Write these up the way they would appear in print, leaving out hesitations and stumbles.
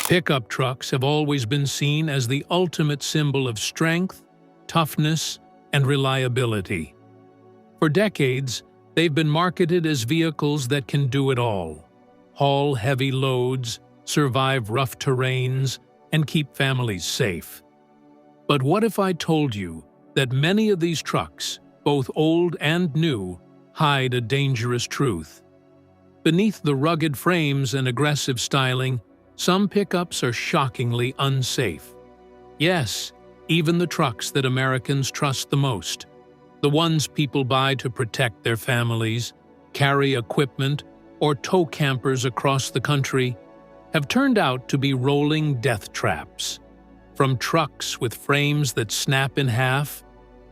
Pickup trucks have always been seen as the ultimate symbol of strength, toughness, and reliability. For decades, they've been marketed as vehicles that can do it all: haul heavy loads, survive rough terrains, and keep families safe. But what if I told you that many of these trucks, both old and new, hide a dangerous truth? Beneath the rugged frames and aggressive styling, some pickups are shockingly unsafe. Yes, even the trucks that Americans trust the most, the ones people buy to protect their families, carry equipment, or tow campers across the country, have turned out to be rolling death traps. From trucks with frames that snap in half,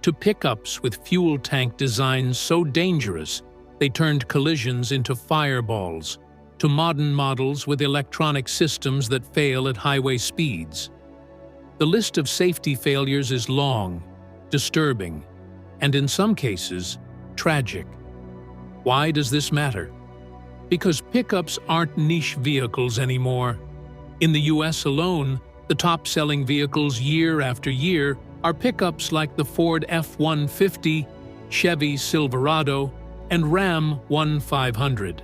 to pickups with fuel tank designs so dangerous they turned collisions into fireballs, to modern models with electronic systems that fail at highway speeds. The list of safety failures is long, disturbing, and in some cases, tragic. Why does this matter? Because pickups aren't niche vehicles anymore. In the US alone, the top-selling vehicles year after year are pickups like the Ford F-150, Chevy Silverado, and Ram 1500.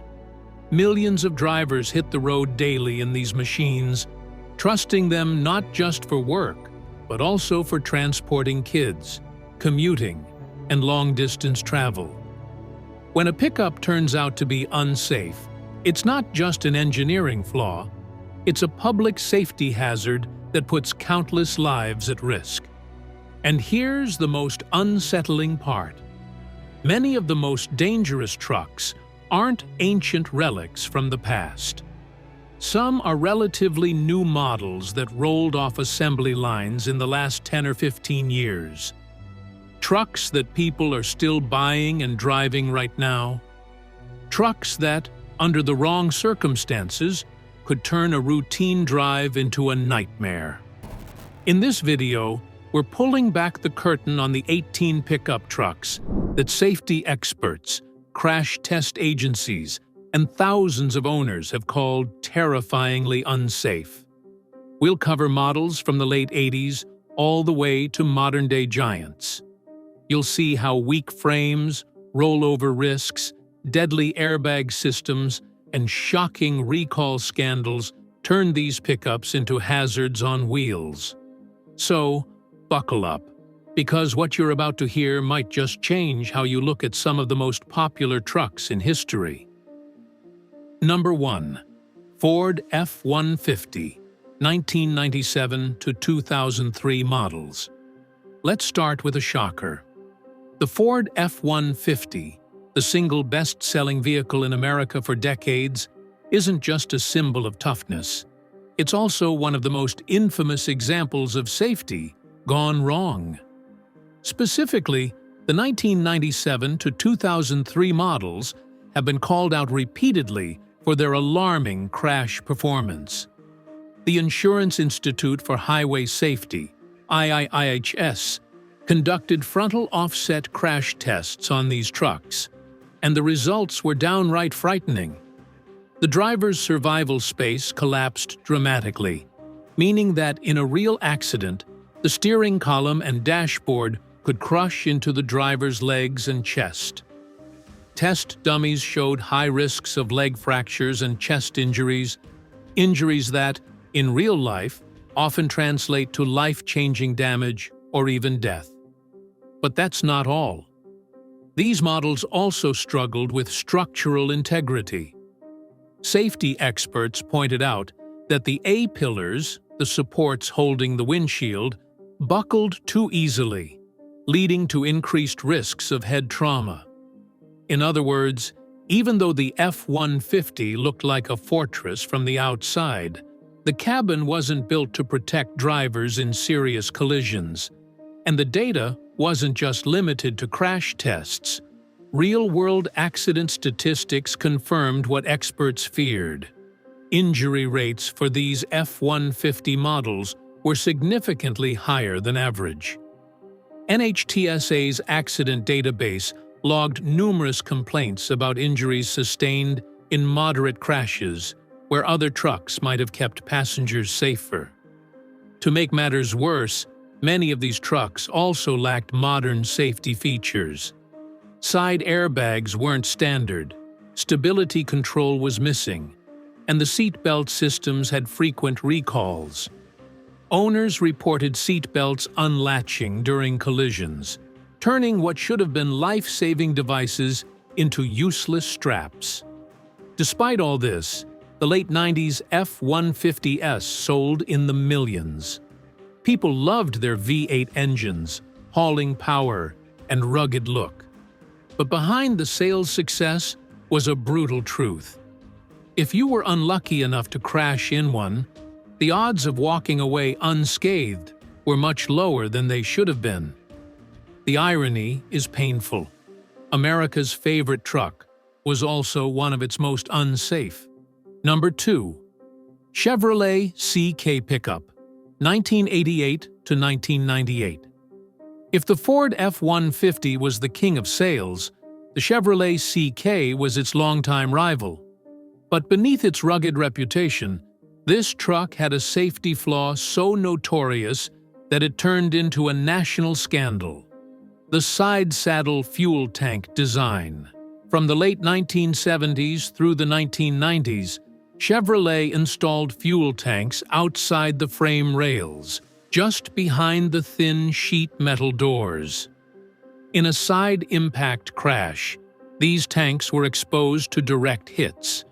Millions of drivers hit the road daily in these machines, trusting them not just for work, but also for transporting kids, commuting, and long-distance travel. When a pickup turns out to be unsafe, it's not just an engineering flaw, it's a public safety hazard that puts countless lives at risk. And here's the most unsettling part. Many of the most dangerous trucks aren't ancient relics from the past. Some are relatively new models that rolled off assembly lines in the last 10 or 15 years. Trucks that people are still buying and driving right now. Trucks that, under the wrong circumstances, could turn a routine drive into a nightmare. In this video, we're pulling back the curtain on the 18 pickup trucks that safety experts, crash test agencies, and thousands of owners have called terrifyingly unsafe. We'll cover models from the late 80s all the way to modern-day giants. You'll see how weak frames, rollover risks, deadly airbag systems, and shocking recall scandals turn these pickups into hazards on wheels. So, buckle up, because what you're about to hear might just change how you look at some of the most popular trucks in history. Number 1. Ford F-150, 1997 to 2003 models. Let's start with a shocker. The Ford F-150, the single best-selling vehicle in America for decades, isn't just a symbol of toughness. It's also one of the most infamous examples of safety gone wrong. Specifically, the 1997 to 2003 models have been called out repeatedly for their alarming crash performance. The Insurance Institute for Highway Safety, IIHS, conducted frontal offset crash tests on these trucks, and the results were downright frightening. The driver's survival space collapsed dramatically, meaning that in a real accident, the steering column and dashboard could crush into the driver's legs and chest. Test dummies showed high risks of leg fractures and chest injuries, injuries that, in real life, often translate to life-changing damage or even death. But that's not all. These models also struggled with structural integrity. Safety experts pointed out that the A-pillars, the supports holding the windshield, buckled too easily, leading to increased risks of head trauma. In other words, even though the F-150 looked like a fortress from the outside, the cabin wasn't built to protect drivers in serious collisions. And the data wasn't just limited to crash tests. Real-world accident statistics confirmed what experts feared. Injury rates for these F-150 models were significantly higher than average. NHTSA's accident database logged numerous complaints about injuries sustained in moderate crashes, where other trucks might have kept passengers safer. To make matters worse, many of these trucks also lacked modern safety features. Side airbags weren't standard, stability control was missing, and the seatbelt systems had frequent recalls. Owners reported seatbelts unlatching during collisions, turning what should have been life-saving devices into useless straps. Despite all this, the late 90s F-150S sold in the millions. People loved their V8 engines, hauling power, and rugged look. But behind the sales success was a brutal truth. If you were unlucky enough to crash in one, the odds of walking away unscathed were much lower than they should have been. The irony is painful. America's favorite truck was also one of its most unsafe. Number 2. Chevrolet CK Pickup, 1988 to 1998. If the Ford F-150 was the king of sales, the Chevrolet CK was its longtime rival. But beneath its rugged reputation, this truck had a safety flaw so notorious that it turned into a national scandal: the side-saddle fuel tank design. From the late 1970s through the 1990s, Chevrolet installed fuel tanks outside the frame rails, just behind the thin sheet metal doors. In a side impact crash, these tanks were exposed to direct hits.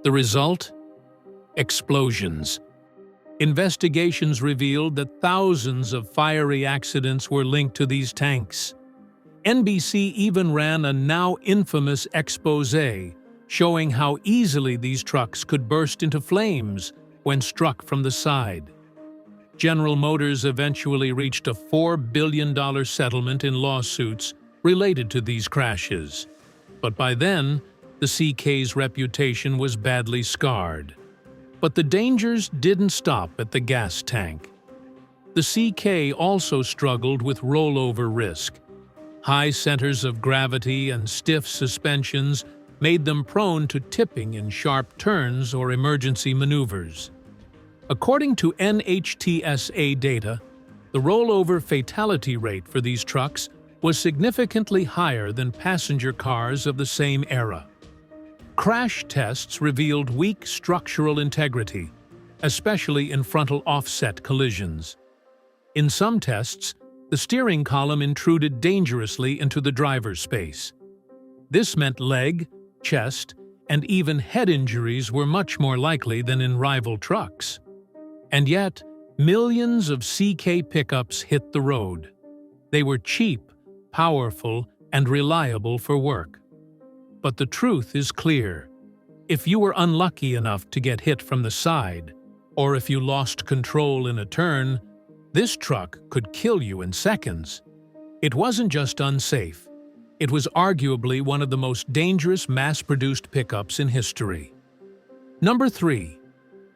The result? Explosions. Investigations revealed that thousands of fiery accidents were linked to these tanks. NBC even ran a now infamous exposé showing how easily these trucks could burst into flames when struck from the side. General Motors eventually reached a $4 billion settlement in lawsuits related to these crashes. But by then, the CK's reputation was badly scarred. But the dangers didn't stop at the gas tank. The CK also struggled with rollover risk. High centers of gravity and stiff suspensions made them prone to tipping in sharp turns or emergency maneuvers. According to NHTSA data, the rollover fatality rate for these trucks was significantly higher than passenger cars of the same era. Crash tests revealed weak structural integrity, especially in frontal offset collisions. In some tests, the steering column intruded dangerously into the driver's space. This meant leg, chest, and even head injuries were much more likely than in rival trucks. And yet, millions of CK pickups hit the road. They were cheap, powerful, and reliable for work. But the truth is clear. If you were unlucky enough to get hit from the side, or if you lost control in a turn, this truck could kill you in seconds. It wasn't just unsafe. It was arguably one of the most dangerous mass-produced pickups in history. Number 3.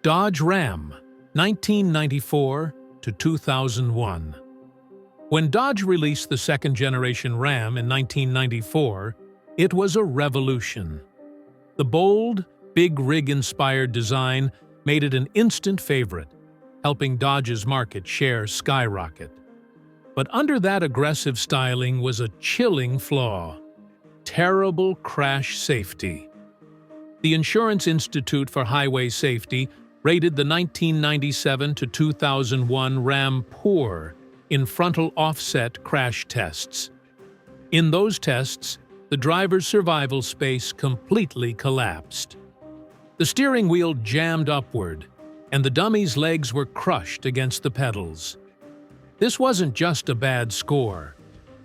Dodge Ram, 1994 to 2001. When Dodge released the second-generation Ram in 1994, it was a revolution. The bold, big rig-inspired design made it an instant favorite, helping Dodge's market share skyrocket. But under that aggressive styling was a chilling flaw: terrible crash safety. The Insurance Institute for Highway Safety rated the 1997 to 2001 Ram poor in frontal offset crash tests. In those tests, the driver's survival space completely collapsed. The steering wheel jammed upward, and the dummy's legs were crushed against the pedals. This wasn't just a bad score.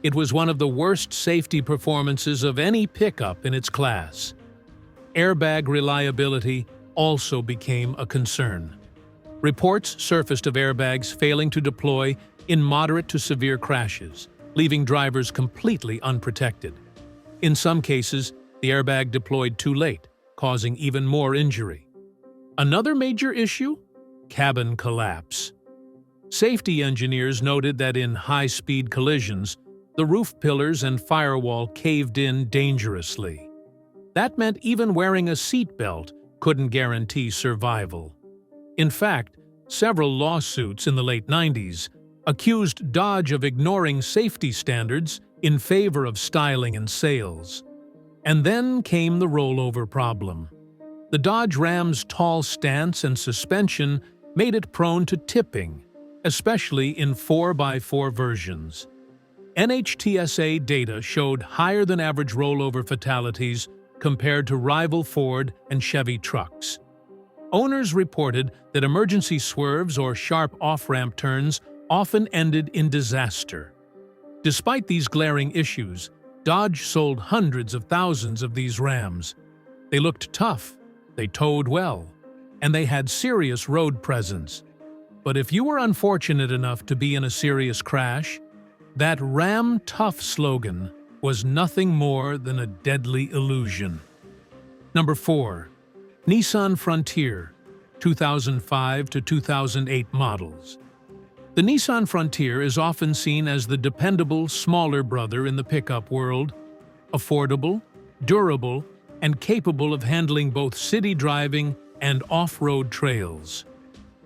It was one of the worst safety performances of any pickup in its class. Airbag reliability also became a concern. Reports surfaced of airbags failing to deploy in moderate to severe crashes, leaving drivers completely unprotected. In some cases, the airbag deployed too late, causing even more injury. Another major issue? Cabin collapse. Safety engineers noted that in high-speed collisions, the roof pillars and firewall caved in dangerously. That meant even wearing a seatbelt couldn't guarantee survival. In fact, several lawsuits in the late 90s accused Dodge of ignoring safety standards in favor of styling and sales. And then came the rollover problem. The Dodge Ram's tall stance and suspension made it prone to tipping, especially in 4x4 versions. NHTSA data showed higher-than-average rollover fatalities compared to rival Ford and Chevy trucks. Owners reported that emergency swerves or sharp off-ramp turns often ended in disaster. Despite these glaring issues, Dodge sold hundreds of thousands of these Rams. They looked tough, they towed well, and they had serious road presence. But if you were unfortunate enough to be in a serious crash, that Ram Tough slogan was nothing more than a deadly illusion. Number 4. Nissan Frontier, 2005 to 2008 models. The Nissan Frontier is often seen as the dependable, smaller brother in the pickup world, affordable, durable, and capable of handling both city driving and off-road trails.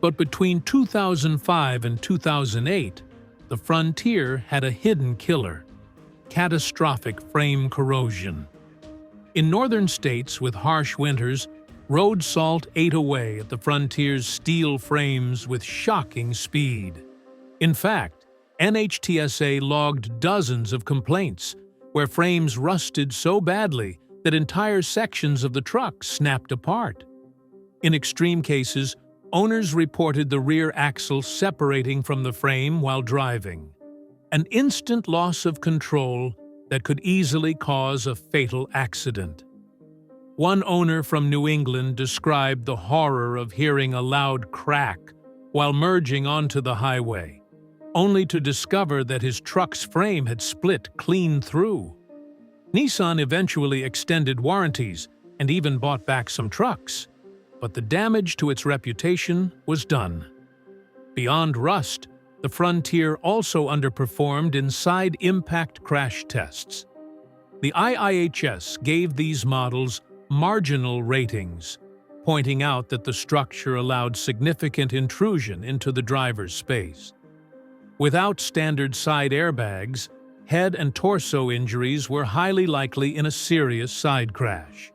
But between 2005 and 2008, the Frontier had a hidden killer: catastrophic frame corrosion. In northern states with harsh winters, road salt ate away at the Frontier's steel frames with shocking speed. In fact, NHTSA logged dozens of complaints where frames rusted so badly that entire sections of the truck snapped apart. In extreme cases, owners reported the rear axle separating from the frame while driving, an instant loss of control that could easily cause a fatal accident. One owner from New England described the horror of hearing a loud crack while merging onto the highway, only to discover that his truck's frame had split clean through. Nissan eventually extended warranties and even bought back some trucks, but the damage to its reputation was done. Beyond rust, the Frontier also underperformed in side impact crash tests. The IIHS gave these models marginal ratings, pointing out that the structure allowed significant intrusion into the driver's space. Without standard side airbags, head and torso injuries were highly likely in a serious side crash.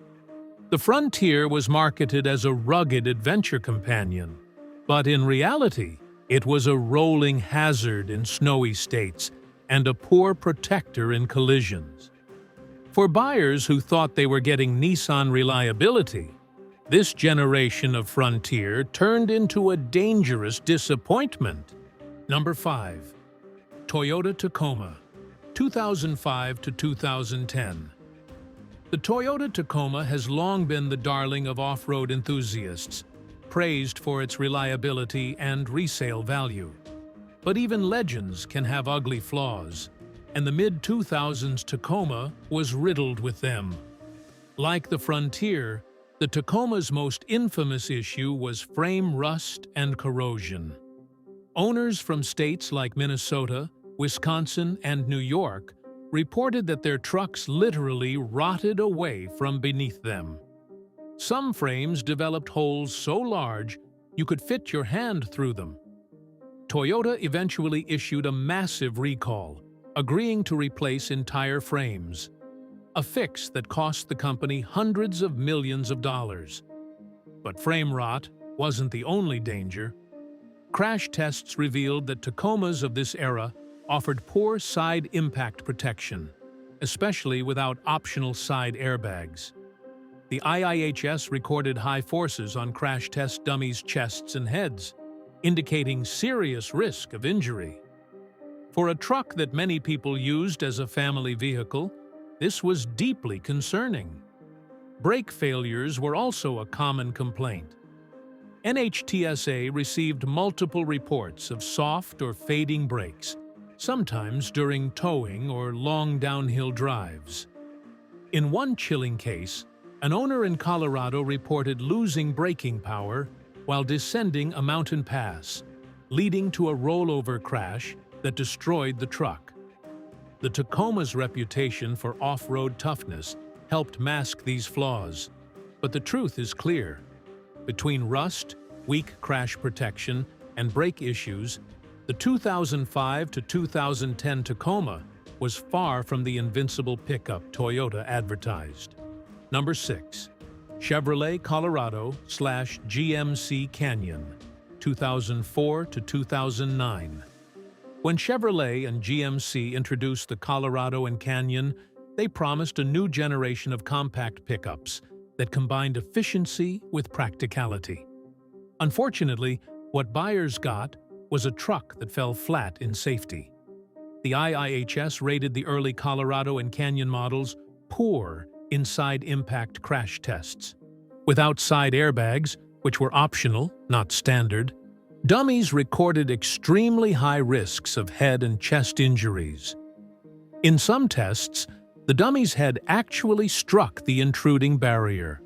The Frontier was marketed as a rugged adventure companion, but in reality, it was a rolling hazard in snowy states and a poor protector in collisions. For buyers who thought they were getting Nissan reliability, this generation of Frontier turned into a dangerous disappointment. Number 5. Toyota Tacoma, 2005 to 2010. The Toyota Tacoma has long been the darling of off-road enthusiasts, praised for its reliability and resale value. But even legends can have ugly flaws, and the mid-2000s Tacoma was riddled with them. Like the Frontier, the Tacoma's most infamous issue was frame rust and corrosion. Owners from states like Minnesota, Wisconsin, and New York reported that their trucks literally rotted away from beneath them. Some frames developed holes so large you could fit your hand through them. Toyota eventually issued a massive recall, agreeing to replace entire frames, a fix that cost the company hundreds of millions of dollars. But frame rot wasn't the only danger. Crash tests revealed that Tacomas of this era offered poor side impact protection, especially without optional side airbags. The IIHS recorded high forces on crash test dummies' chests and heads, indicating serious risk of injury. For a truck that many people used as a family vehicle, this was deeply concerning. Brake failures were also a common complaint. NHTSA received multiple reports of soft or fading brakes, sometimes during towing or long downhill drives. In one chilling case, an owner in Colorado reported losing braking power while descending a mountain pass, leading to a rollover crash that destroyed the truck. The Tacoma's reputation for off-road toughness helped mask these flaws, but the truth is clear: Between rust, weak crash protection, and brake issues, the 2005 to 2010 Tacoma was far from the invincible pickup Toyota advertised. Number 6. Chevrolet Colorado/GMC Canyon, 2004 to 2009. When Chevrolet and GMC introduced the Colorado and Canyon, they promised a new generation of compact pickups that combined efficiency with practicality. Unfortunately, what buyers got was a truck that fell flat in safety. The IIHS rated the early Colorado and Canyon models poor in side impact crash tests. Without side airbags, which were optional, not standard, dummies recorded extremely high risks of head and chest injuries. In some tests, the dummy's head actually struck the intruding barrier,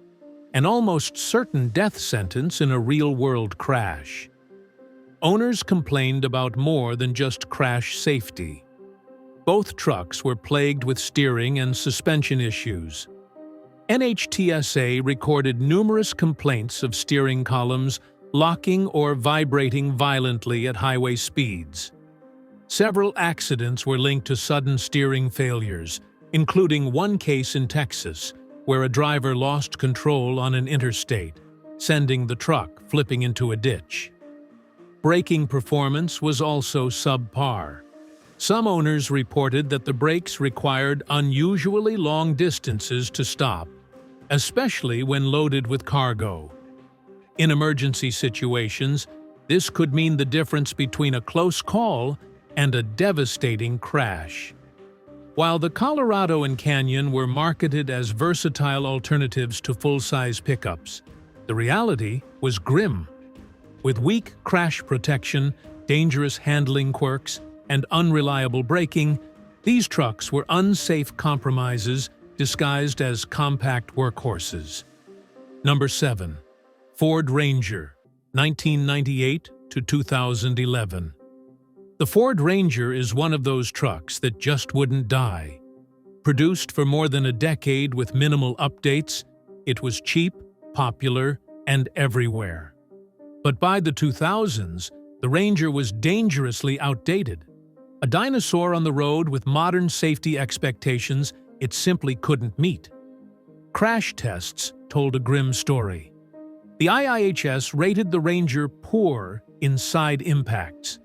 an almost certain death sentence in a real-world crash. Owners complained about more than just crash safety. Both trucks were plagued with steering and suspension issues. NHTSA recorded numerous complaints of steering columns locking or vibrating violently at highway speeds. Several accidents were linked to sudden steering failures, including one case in Texas, where a driver lost control on an interstate, sending the truck flipping into a ditch. Braking performance was also subpar. Some owners reported that the brakes required unusually long distances to stop, especially when loaded with cargo. In emergency situations, this could mean the difference between a close call and a devastating crash. While the Colorado and Canyon were marketed as versatile alternatives to full-size pickups, the reality was grim. With weak crash protection, dangerous handling quirks, and unreliable braking, these trucks were unsafe compromises disguised as compact workhorses. Number 7. Ford Ranger, 1998 to 2011. The Ford Ranger is one of those trucks that just wouldn't die. Produced for more than a decade with minimal updates, it was cheap, popular, and everywhere. But by the 2000s, the Ranger was dangerously outdated. A dinosaur on the road with modern safety expectations it simply couldn't meet. Crash tests told a grim story. The IIHS rated the Ranger poor in side impacts.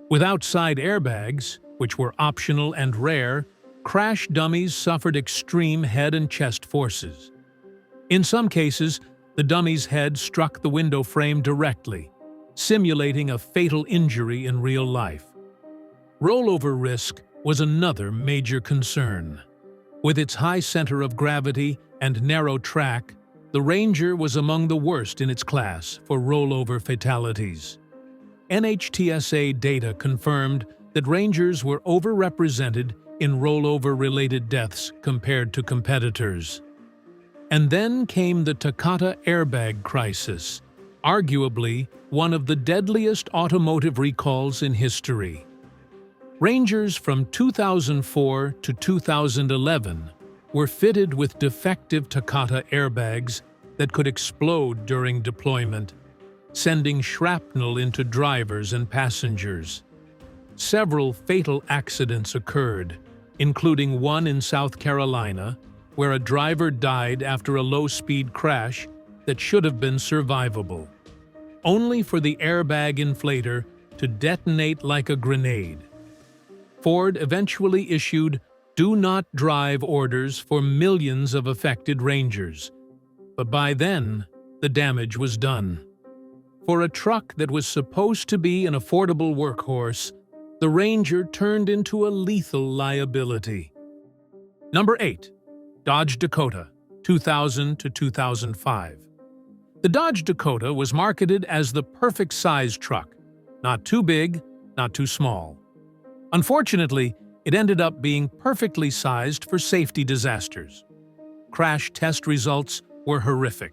Without side airbags, which were optional and rare, crash dummies suffered extreme head and chest forces. In some cases, the dummy's head struck the window frame directly, simulating a fatal injury in real life. Rollover risk was another major concern. With its high center of gravity and narrow track, the Ranger was among the worst in its class for rollover fatalities. NHTSA data confirmed that Rangers were overrepresented in rollover-related deaths compared to competitors. And then came the Takata airbag crisis, arguably one of the deadliest automotive recalls in history. Rangers from 2004 to 2011 were fitted with defective Takata airbags that could explode during deployment, sending shrapnel into drivers and passengers. Several fatal accidents occurred, including one in South Carolina, where a driver died after a low-speed crash that should have been survivable, only for the airbag inflator to detonate like a grenade. Ford eventually issued "Do Not Drive" orders for millions of affected Rangers, but by then, the damage was done. For a truck that was supposed to be an affordable workhorse, the Ranger turned into a lethal liability. Number 8. Dodge Dakota, 2000 to 2005. The Dodge Dakota was marketed as the perfect size truck, not too big, not too small. Unfortunately, it ended up being perfectly sized for safety disasters. Crash test results were horrific.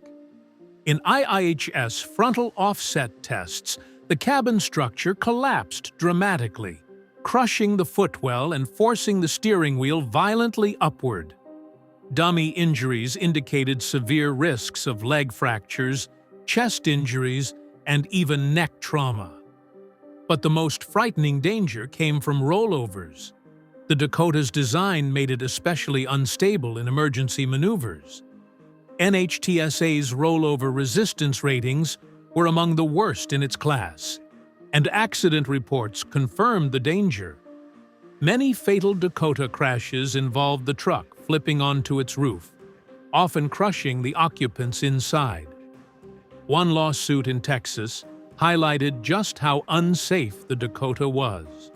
In IIHS frontal offset tests, the cabin structure collapsed dramatically, crushing the footwell and forcing the steering wheel violently upward. Dummy injuries indicated severe risks of leg fractures, chest injuries, and even neck trauma. But the most frightening danger came from rollovers. The Dakota's design made it especially unstable in emergency maneuvers. NHTSA's rollover resistance ratings were among the worst in its class, and accident reports confirmed the danger. Many fatal Dakota crashes involved the truck flipping onto its roof, often crushing the occupants inside. One lawsuit in Texas highlighted just how unsafe the Dakota was.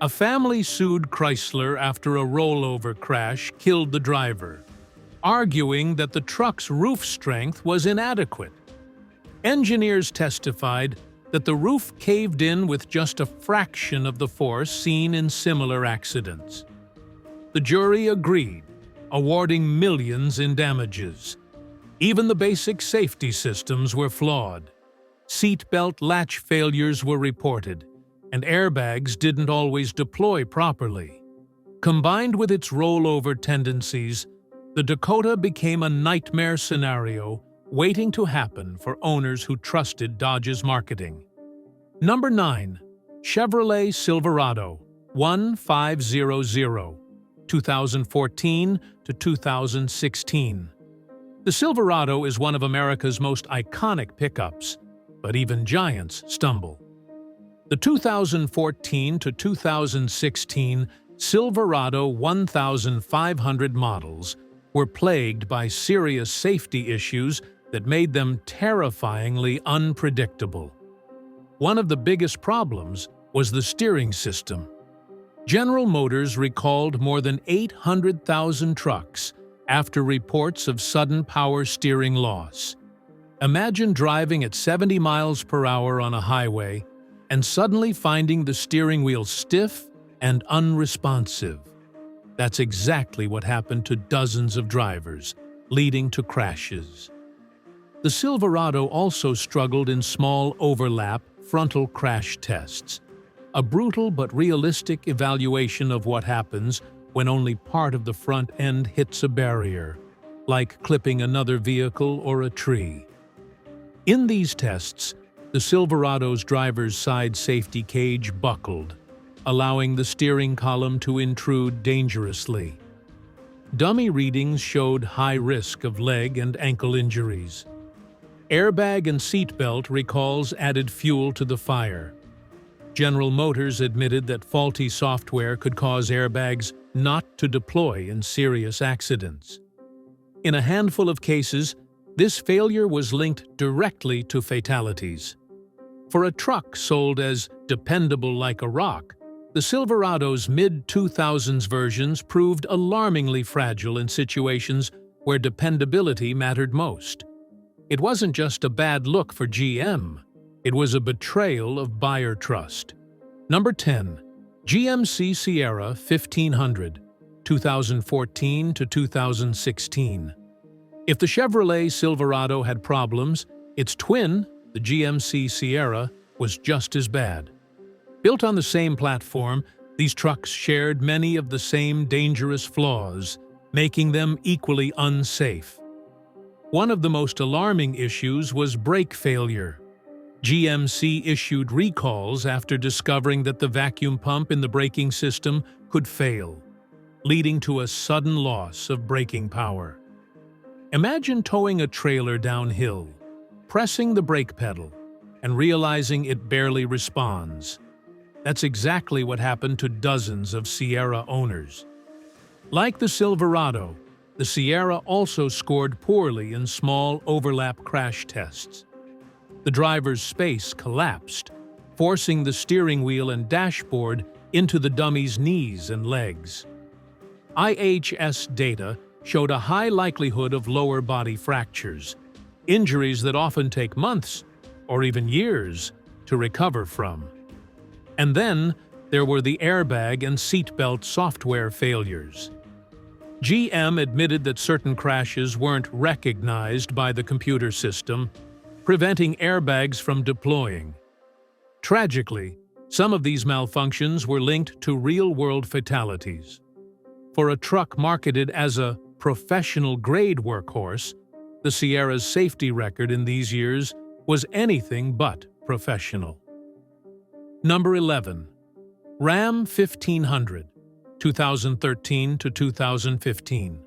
A family sued Chrysler after a rollover crash killed the driver, arguing that the truck's roof strength was inadequate. Engineers testified that the roof caved in with just a fraction of the force seen in similar accidents. The jury agreed, awarding millions in damages. Even the basic safety systems were flawed. Seatbelt latch failures were reported, and airbags didn't always deploy properly. Combined with its rollover tendencies, the Dakota became a nightmare scenario waiting to happen for owners who trusted Dodge's marketing. Number 9. Chevrolet Silverado 1500, 2014 to 2016. The Silverado is one of America's most iconic pickups, but even giants stumble. The 2014 to 2016 Silverado 1500 models were plagued by serious safety issues that made them terrifyingly unpredictable. One of the biggest problems was the steering system. General Motors recalled more than 800,000 trucks after reports of sudden power steering loss. Imagine driving at 70 miles per hour on a highway and suddenly finding the steering wheel stiff and unresponsive. That's exactly what happened to dozens of drivers, leading to crashes. The Silverado also struggled in small overlap frontal crash tests, a brutal but realistic evaluation of what happens when only part of the front end hits a barrier, like clipping another vehicle or a tree. In these tests, the Silverado's driver's side safety cage buckled, allowing the steering column to intrude dangerously. Dummy readings showed high risk of leg and ankle injuries. Airbag and seatbelt recalls added fuel to the fire. General Motors admitted that faulty software could cause airbags not to deploy in serious accidents. In a handful of cases, this failure was linked directly to fatalities. For a truck sold as dependable like a rock, the Silverado's mid-2000s versions proved alarmingly fragile in situations where dependability mattered most. It wasn't just a bad look for GM, it was a betrayal of buyer trust. Number 10. GMC Sierra 1500, 2014 to 2016. If the Chevrolet Silverado had problems, its twin, the GMC Sierra, was just as bad. Built on the same platform, these trucks shared many of the same dangerous flaws, making them equally unsafe. One of the most alarming issues was brake failure. GMC issued recalls after discovering that the vacuum pump in the braking system could fail, leading to a sudden loss of braking power. Imagine towing a trailer downhill, pressing the brake pedal, and realizing it barely responds. That's exactly what happened to dozens of Sierra owners. Like the Silverado, the Sierra also scored poorly in small overlap crash tests. The driver's space collapsed, forcing the steering wheel and dashboard into the dummy's knees and legs. IHS data showed a high likelihood of lower body fractures, injuries that often take months or even years to recover from. And then there were the airbag and seatbelt software failures. GM admitted that certain crashes weren't recognized by the computer system, preventing airbags from deploying. Tragically, some of these malfunctions were linked to real-world fatalities. For a truck marketed as a professional-grade workhorse, the Sierra's safety record in these years was anything but professional. Number 11. Ram 1500, 2013 to 2015.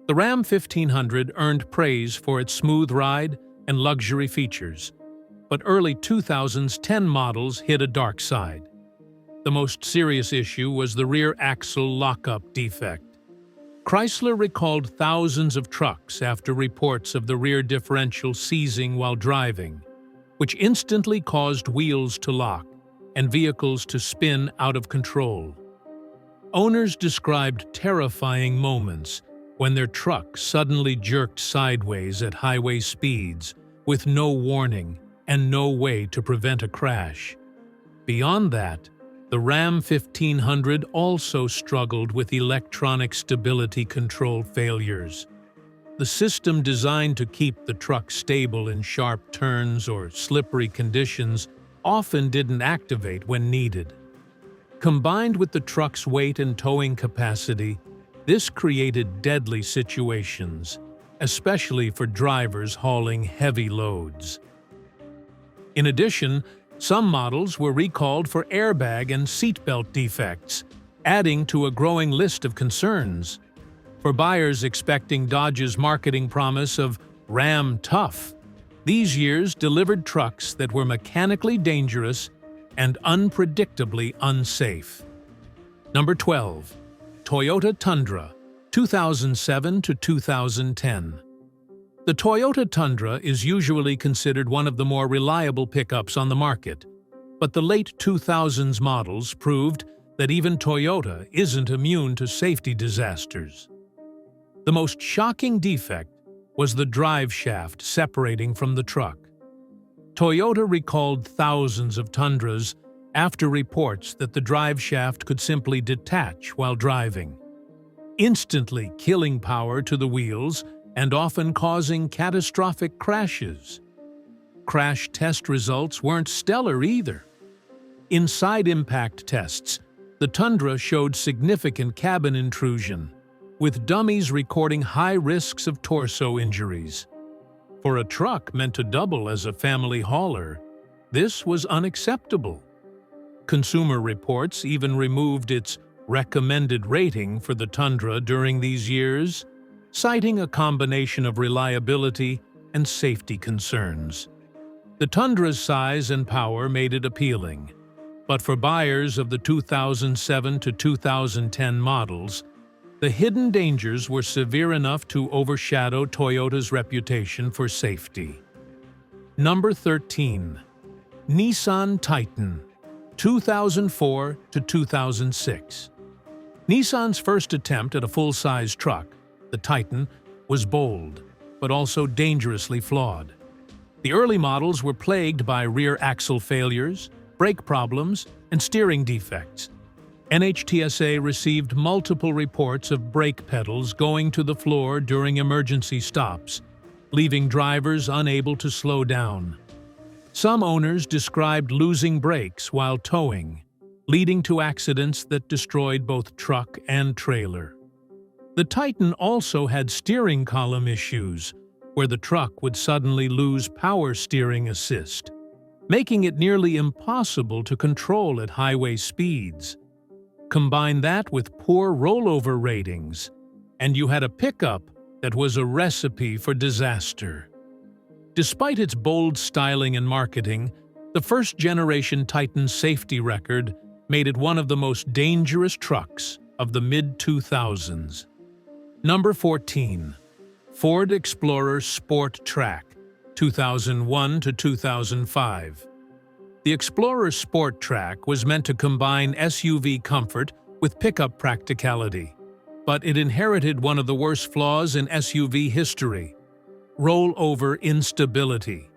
The Ram 1500 earned praise for its smooth ride and luxury features, but early 2000s 10 models hit a dark side. The most serious issue was the rear axle lockup defect. Chrysler recalled thousands of trucks after reports of the rear differential seizing while driving, which instantly caused wheels to lock and vehicles to spin out of control. Owners described terrifying moments when their truck suddenly jerked sideways at highway speeds with no warning and no way to prevent a crash. Beyond that, the Ram 1500 also struggled with electronic stability control failures. The system designed to keep the truck stable in sharp turns or slippery conditions often didn't activate when needed. Combined with the truck's weight and towing capacity, this created deadly situations, especially for drivers hauling heavy loads. In addition, some models were recalled for airbag and seatbelt defects, adding to a growing list of concerns. For buyers expecting Dodge's marketing promise of Ram Tough, these years delivered trucks that were mechanically dangerous and unpredictably unsafe. Number 12. Toyota Tundra, 2007 to 2010. The Toyota Tundra is usually considered one of the more reliable pickups on the market, but the late 2000s models proved that even Toyota isn't immune to safety disasters. The most shocking defect was the drive shaft separating from the truck. Toyota recalled thousands of Tundras after reports that the drive shaft could simply detach while driving, instantly killing power to the wheels and often causing catastrophic crashes. Crash test results weren't stellar either. In side impact tests, the Tundra showed significant cabin intrusion, with dummies recording high risks of torso injuries. For a truck meant to double as a family hauler, this was unacceptable. Consumer Reports even removed its recommended rating for the Tundra during these years, citing a combination of reliability and safety concerns. The Tundra's size and power made it appealing, but for buyers of the 2007 to 2010 models, the hidden dangers were severe enough to overshadow Toyota's reputation for safety. Number 13. Nissan Titan, 2004 to 2006. Nissan's first attempt at a full-size truck, the Titan, was bold, but also dangerously flawed. The early models were plagued by rear axle failures, brake problems, and steering defects. NHTSA received multiple reports of brake pedals going to the floor during emergency stops, leaving drivers unable to slow down. Some owners described losing brakes while towing, leading to accidents that destroyed both truck and trailer. The Titan also had steering column issues, where the truck would suddenly lose power steering assist, making it nearly impossible to control at highway speeds. Combine that with poor rollover ratings, and you had a pickup that was a recipe for disaster. Despite its bold styling and marketing, the first-generation Titan safety record made it one of the most dangerous trucks of the mid-2000s. Number 14. Ford Explorer Sport Track, 2001 to 2005. The Explorer Sport Track was meant to combine SUV comfort with pickup practicality, but it inherited one of the worst flaws in SUV history: rollover instability.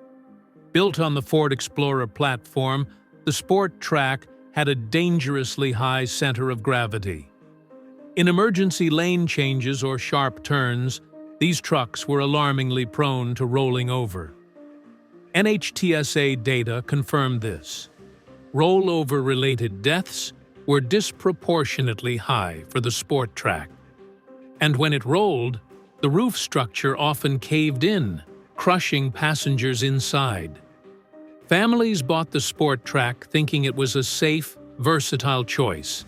Built on the Ford Explorer platform, the Sport Track had a dangerously high center of gravity. In emergency lane changes or sharp turns, these trucks were alarmingly prone to rolling over. NHTSA data confirmed this. Rollover-related deaths were disproportionately high for the Sport Track. And when it rolled, The roof structure often caved in, crushing passengers inside. Families bought the sport track thinking it was a safe, versatile choice.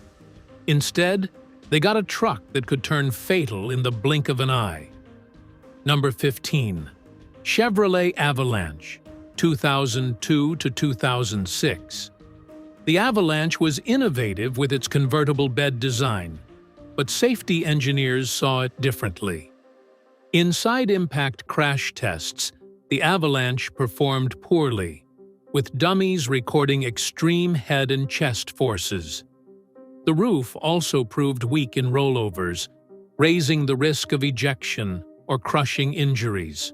Instead, they got a truck that could turn fatal in the blink of an eye. Number 15. Chevrolet Avalanche, 2002 to 2006. The Avalanche was innovative with its convertible bed design, but safety engineers saw it differently. In side-impact crash tests, the Avalanche performed poorly, with dummies recording extreme head and chest forces. The roof also proved weak in rollovers, raising the risk of ejection or crushing injuries.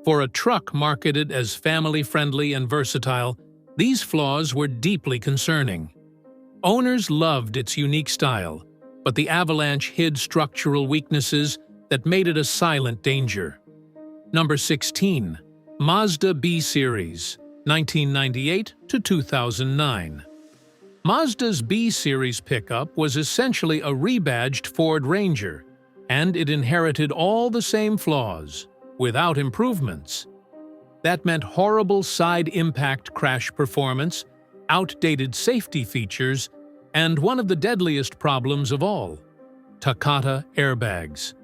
For a truck marketed as family-friendly and versatile, these flaws were deeply concerning. Owners loved its unique style, but the Avalanche hid structural weaknesses that made it a silent danger. Number 16. Mazda B-Series, 1998 to 2009. Mazda's B-Series pickup was essentially a rebadged Ford Ranger, and it inherited all the same flaws, without improvements. That meant horrible side-impact crash performance, outdated safety features, and one of the deadliest problems of all, Dakota airbags.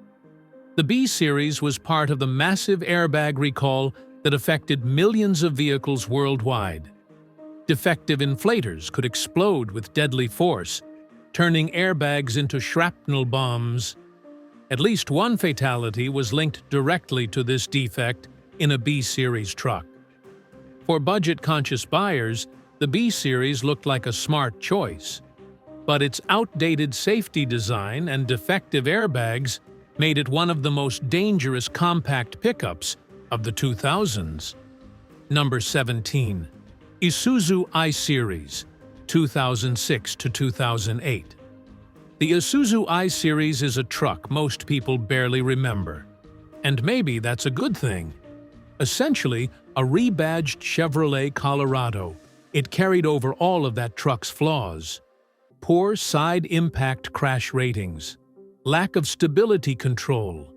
The B-Series was part of the massive airbag recall that affected millions of vehicles worldwide. Defective inflators could explode with deadly force, turning airbags into shrapnel bombs. At least one fatality was linked directly to this defect in a B-Series truck. For budget-conscious buyers, the B-Series looked like a smart choice, but its outdated safety design and defective airbags made it one of the most dangerous compact pickups of the 2000s. Number 17. Isuzu I-Series, 2006 to 2008. The Isuzu I-Series is a truck most people barely remember. And maybe that's a good thing. Essentially, a rebadged Chevrolet Colorado, it carried over all of that truck's flaws. Poor side-impact crash ratings, lack of stability control,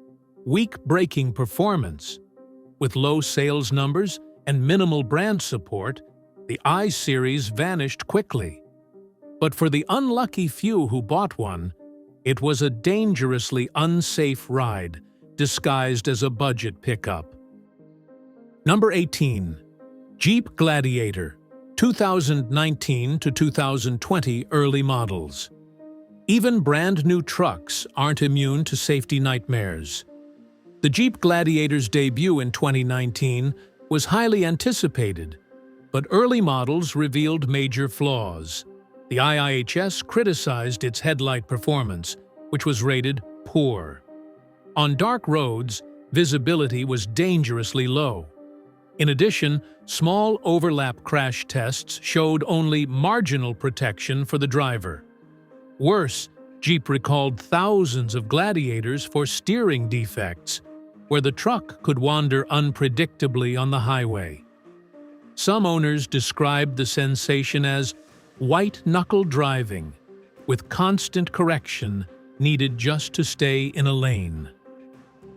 weak braking performance. With low sales numbers and minimal brand support, the I-Series vanished quickly. But for the unlucky few who bought one, it was a dangerously unsafe ride, disguised as a budget pickup. Number 18. Jeep Gladiator, 2019 to 2020 early models. Even brand-new trucks aren't immune to safety nightmares. The Jeep Gladiator's debut in 2019 was highly anticipated, but early models revealed major flaws. The IIHS criticized its headlight performance, which was rated poor. On dark roads, visibility was dangerously low. In addition, small overlap crash tests showed only marginal protection for the driver. Worse, Jeep recalled thousands of Gladiators for steering defects, where the truck could wander unpredictably on the highway. Some owners described the sensation as white-knuckle driving, with constant correction needed just to stay in a lane.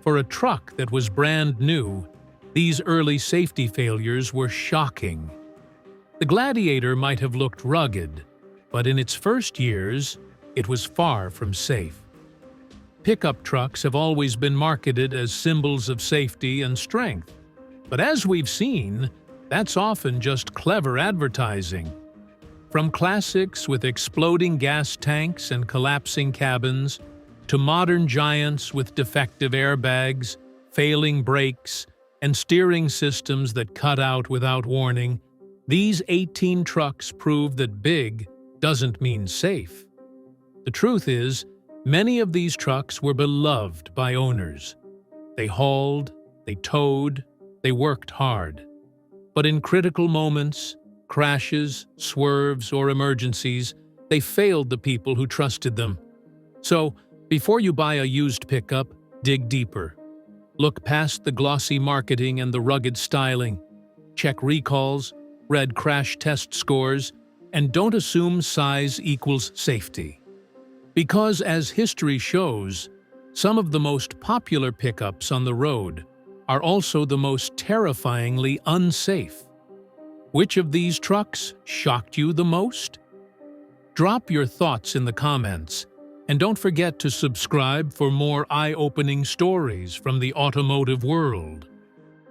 For a truck that was brand new, these early safety failures were shocking. The Gladiator might have looked rugged, but in its first years, it was far from safe. Pickup trucks have always been marketed as symbols of safety and strength, but as we've seen, that's often just clever advertising. From classics with exploding gas tanks and collapsing cabins, to modern giants with defective airbags, failing brakes, and steering systems that cut out without warning, these 18 trucks prove that big doesn't mean safe. The truth is, many of these trucks were beloved by owners. They hauled, they towed, they worked hard. But in critical moments, crashes, swerves, or emergencies, they failed the people who trusted them. So, before you buy a used pickup, dig deeper. Look past the glossy marketing and the rugged styling. Check recalls, read crash test scores, and don't assume size equals safety. Because as history shows, Some of the most popular pickups on the road are also the most terrifyingly unsafe. Which of these trucks shocked you the most? Drop your thoughts in the comments, and don't forget to subscribe for more eye-opening stories from the automotive world.